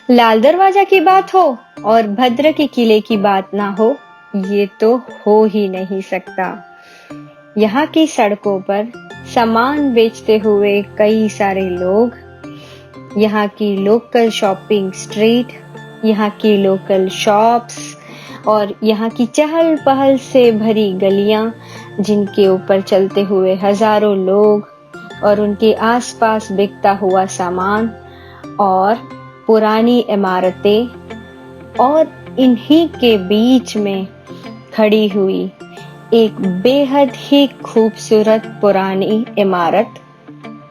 लाल दरवाजा की बात हो और भद्र के किले की बात ना हो, ये तो हो ही नहीं सकता। यहाँ की सड़कों पर सामान बेचते हुए कई सारे लोग, यहाँ की लोकल शॉपिंग स्ट्रीट, यहाँ की लोकल शॉप्स और यहाँ की चहल पहल से भरी गलियां, जिनके ऊपर चलते हुए हजारों लोग और उनके आसपास बिकता हुआ सामान और पुरानी इमारतें और इन्हीं के बीच में खड़ी हुई एक बेहद ही खूबसूरत पुरानी इमारत,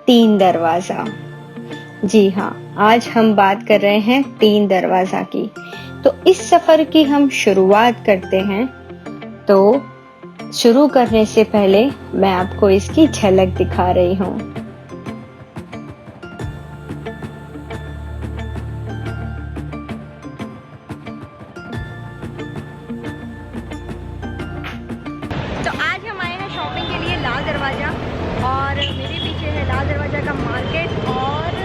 तीन दरवाजा। जी हाँ, आज हम बात कर रहे हैं तीन दरवाजा की। तो इस सफर की हम शुरुआत करते हैं। तो शुरू करने से पहले मैं आपको इसकी झलक दिखा रही हूँ। तो आज हम आए हैं शॉपिंग के लिए लाल दरवाज़ा, और मेरे पीछे है लाल दरवाज़ा का मार्केट, और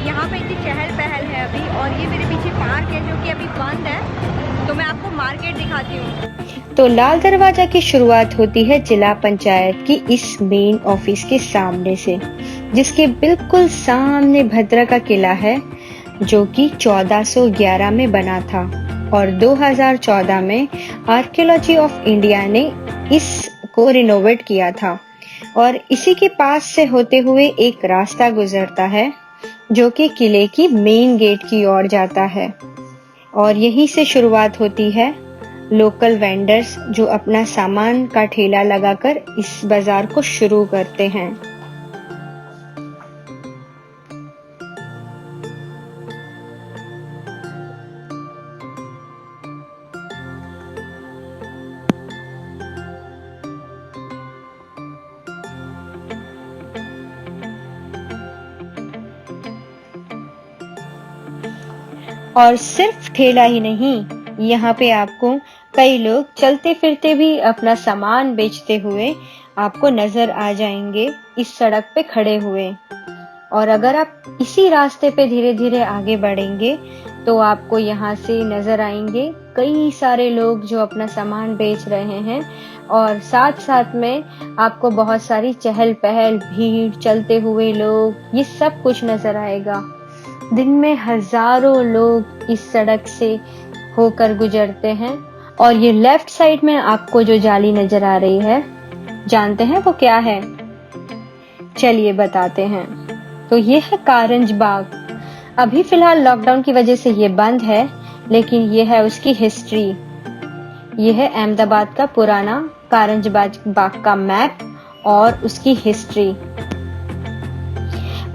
यहाँ पे इतनी चहल पहल है अभी। और ये मेरे पीछे पार्क है जो कि अभी बंद है, तो मैं आपको मार्केट दिखाती हूँ। तो लाल दरवाजा की शुरुआत होती है जिला पंचायत की इस मेन ऑफिस के सामने से, जिसके बिल्कुल सामने भद्रा का किला है, जो कि 1411 में बना था और 2014 में आर्कियोलॉजी ऑफ इंडिया ने इसको रिनोवेट किया था। और इसी के पास से होते हुए एक रास्ता गुजरता है जो कि किले की मेन गेट की ओर जाता है, और यहीं से शुरुआत होती है लोकल वेंडर्स जो अपना सामान का ठेला लगाकर इस बाजार को शुरू करते हैं। और सिर्फ ठेला ही नहीं, यहाँ पे आपको कई लोग चलते फिरते भी अपना सामान बेचते हुए आपको नजर आ जाएंगे इस सड़क पे खड़े हुए। और अगर आप इसी रास्ते पे धीरे धीरे आगे बढ़ेंगे तो आपको यहाँ से नजर आएंगे कई सारे लोग जो अपना सामान बेच रहे हैं, और साथ साथ में आपको बहुत सारी चहल पहल, भीड़, चलते हुए लोग, ये सब कुछ नजर आएगा। दिन में हजारों लोग इस सड़क से होकर गुजरते हैं। और ये लेफ्ट साइड में आपको जो जाली नजर आ रही है, जानते हैं वो क्या है? चलिए बताते हैं। तो ये है कारंज बाग। अभी फिलहाल लॉकडाउन की वजह से ये बंद है, लेकिन ये है उसकी हिस्ट्री। ये है अहमदाबाद का पुराना कारंज बाग का मैप और उसकी हिस्ट्री।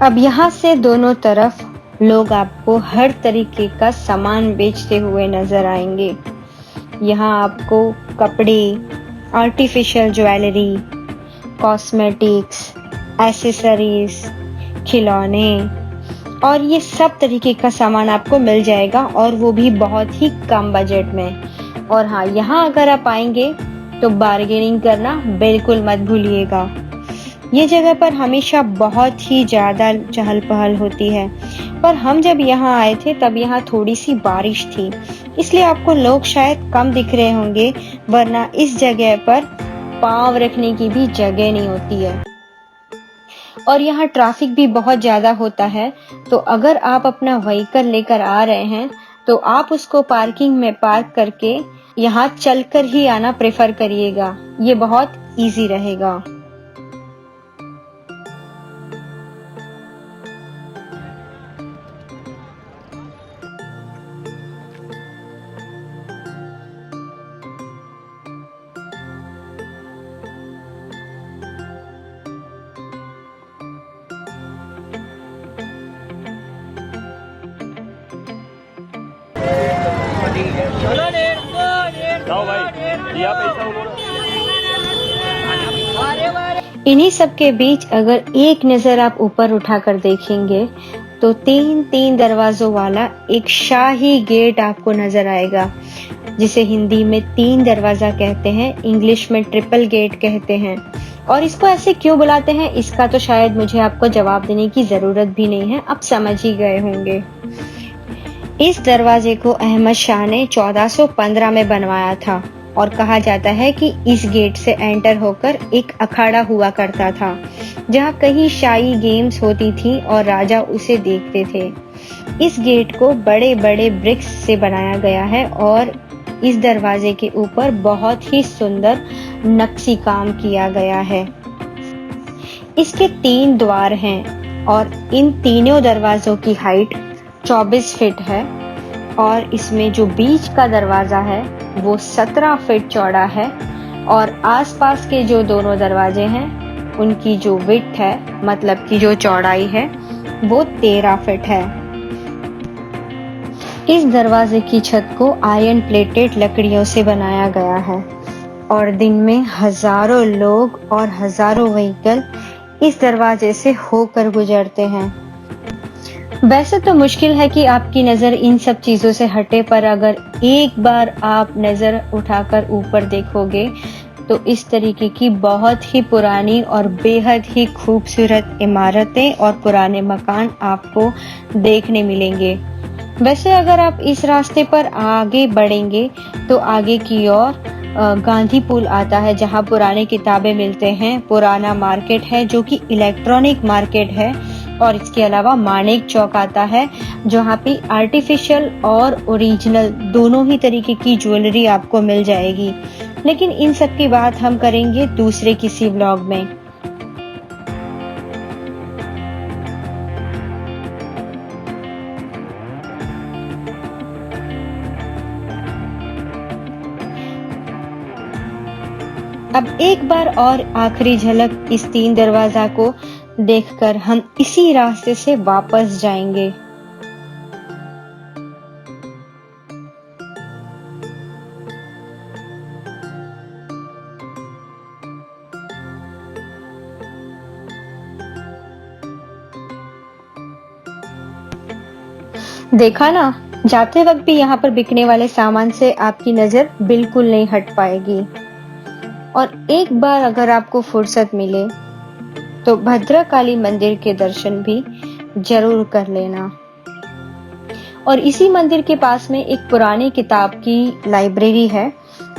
अब यहाँ से दोनों तरफ लोग आपको हर तरीके का सामान बेचते हुए नजर आएंगे। यहाँ आपको कपड़े, आर्टिफिशियल ज्वेलरी, कॉस्मेटिक्स, एसेसरीज, खिलौने और ये सब तरीके का सामान आपको मिल जाएगा, और वो भी बहुत ही कम बजट में। और हाँ, यहाँ अगर आप आएंगे तो बार्गेनिंग करना बिल्कुल मत भूलिएगा। ये जगह पर हमेशा बहुत ही ज्यादा चहल पहल होती है, पर हम जब यहाँ आए थे तब यहाँ थोड़ी सी बारिश थी, इसलिए आपको लोग शायद कम दिख रहे होंगे, वरना इस जगह पर पाँव रखने की भी जगह नहीं होती है। और यहाँ ट्रैफिक भी बहुत ज्यादा होता है, तो अगर आप अपना व्हीकल लेकर आ रहे हैं तो आप उसको पार्किंग में पार्क करके यहाँ चलकर ही आना प्रेफर करिएगा, ये बहुत इजी रहेगा। इन्हीं सब के बीच अगर एक नजर आप ऊपर उठाकर देखेंगे तो तीन दरवाजों वाला एक शाही गेट आपको नजर आएगा, जिसे हिंदी में तीन दरवाजा कहते हैं, इंग्लिश में ट्रिपल गेट कहते हैं। और इसको ऐसे क्यों बुलाते हैं, इसका तो शायद मुझे आपको जवाब देने की जरूरत भी नहीं है, आप समझ ही गए होंगे। इस दरवाजे को अहमद शाह ने 1415 में बनवाया था और कहा जाता है कि इस गेट से एंटर होकर एक अखाड़ा हुआ करता था जहां कई शाही गेम्स होती थी और राजा उसे देखते थे। इस गेट को बड़े बड़े ब्रिक्स से बनाया गया है और इस दरवाजे के ऊपर बहुत ही सुंदर नक्शी काम किया गया है। इसके 3 द्वार हैं और इन तीनों दरवाजों की हाइट 24 फीट है और इसमें जो बीच का दरवाजा है वो 17 फीट चौड़ा है और आसपास के जो दोनों दरवाजे हैं उनकी जो विड्थ है, मतलब कि जो चौड़ाई है, वो 13 फीट है। इस दरवाजे की छत को आयरन प्लेटेड लकड़ियों से बनाया गया है और दिन में हजारों लोग और हजारों व्हीकल इस दरवाजे से होकर गुजरते हैं। वैसे तो मुश्किल है कि आपकी नज़र इन सब चीज़ों से हटे, पर अगर एक बार आप नज़र उठाकर ऊपर देखोगे तो इस तरीके की बहुत ही पुरानी और बेहद ही खूबसूरत इमारतें और पुराने मकान आपको देखने मिलेंगे। वैसे अगर आप इस रास्ते पर आगे बढ़ेंगे तो आगे की ओर गांधी पुल आता है जहां पुरानी किताबें मिलते हैं, पुराना मार्केट है जो कि इलेक्ट्रॉनिक मार्केट है और इसके अलावा मानेक चौक आता है जहां पे आर्टिफिशियल और ओरिजिनल दोनों ही तरीके की ज्वेलरी आपको मिल जाएगी। लेकिन इन सब की बात हम करेंगे दूसरे किसी व्लॉग में। अब एक बार और आखिरी झलक इस 3 दरवाजा को देखकर हम इसी रास्ते से वापस जाएंगे। देखा ना, जाते वक्त भी यहाँ पर बिकने वाले सामान से आपकी नजर बिल्कुल नहीं हट पाएगी। और एक बार अगर आपको फुर्सत मिले तो भद्रकाली मंदिर के दर्शन भी जरूर कर लेना। और इसी मंदिर के पास में एक पुरानी किताब की लाइब्रेरी है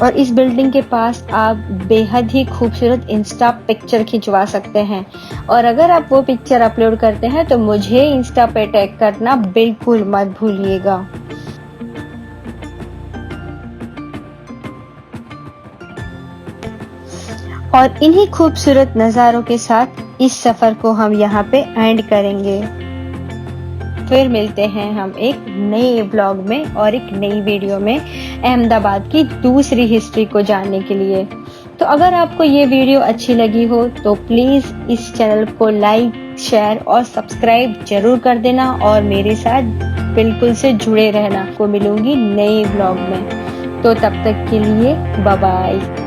और इस बिल्डिंग के पास आप बेहद ही खूबसूरत इंस्टा पिक्चर खिंचवा सकते हैं। और अगर आप वो पिक्चर अपलोड करते हैं तो मुझे इंस्टा पे टैग करना बिल्कुल मत भूलिएगा। और इन्हीं खूबसूरत नज़ारों के साथ इस सफर को हम यहाँ पे एंड करेंगे। फिर मिलते हैं हम एक नए ब्लॉग में और एक नई वीडियो में अहमदाबाद की दूसरी हिस्ट्री को जानने के लिए। तो अगर आपको ये वीडियो अच्छी लगी हो तो प्लीज इस चैनल को लाइक, शेयर और सब्सक्राइब जरूर कर देना और मेरे साथ बिल्कुल से जुड़े रहना। को मिलूंगी नए ब्लॉग में, तो तब तक के लिए बाय बाय।